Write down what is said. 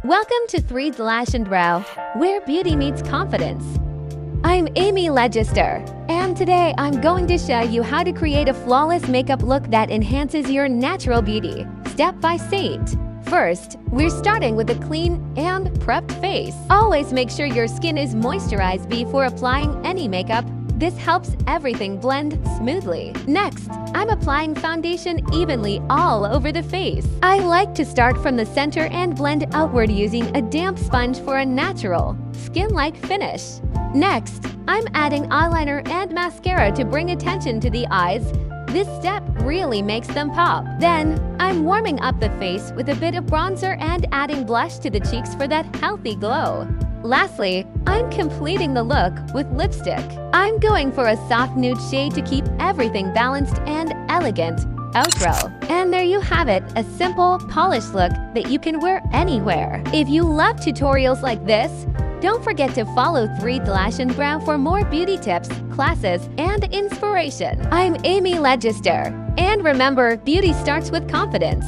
Welcome to Threed's Lash and Brow, where beauty meets confidence. I'm Amy Ledgister, and today I'm going to show you how to create a flawless makeup look that enhances your natural beauty, step by step. First, we're starting with a clean and prepped face. Always make sure your skin is moisturized before applying any makeup. This helps everything blend smoothly. Next, I'm applying foundation evenly all over the face. I like to start from the center and blend outward using a damp sponge for a natural, skin-like finish. Next, I'm adding eyeliner and mascara to bring attention to the eyes. This step really makes them pop. Then, I'm warming up the face with a bit of bronzer and adding blush to the cheeks for that healthy glow. Lastly, I'm completing the look with lipstick. I'm going for a soft nude shade to keep everything balanced and elegant. Outro. And there you have it, a simple, polished look that you can wear anywhere. If you love tutorials like this, don't forget to follow Threed's Lash and Brow for more beauty tips, classes, and inspiration. I'm Amy Ledgister. And remember, beauty starts with confidence.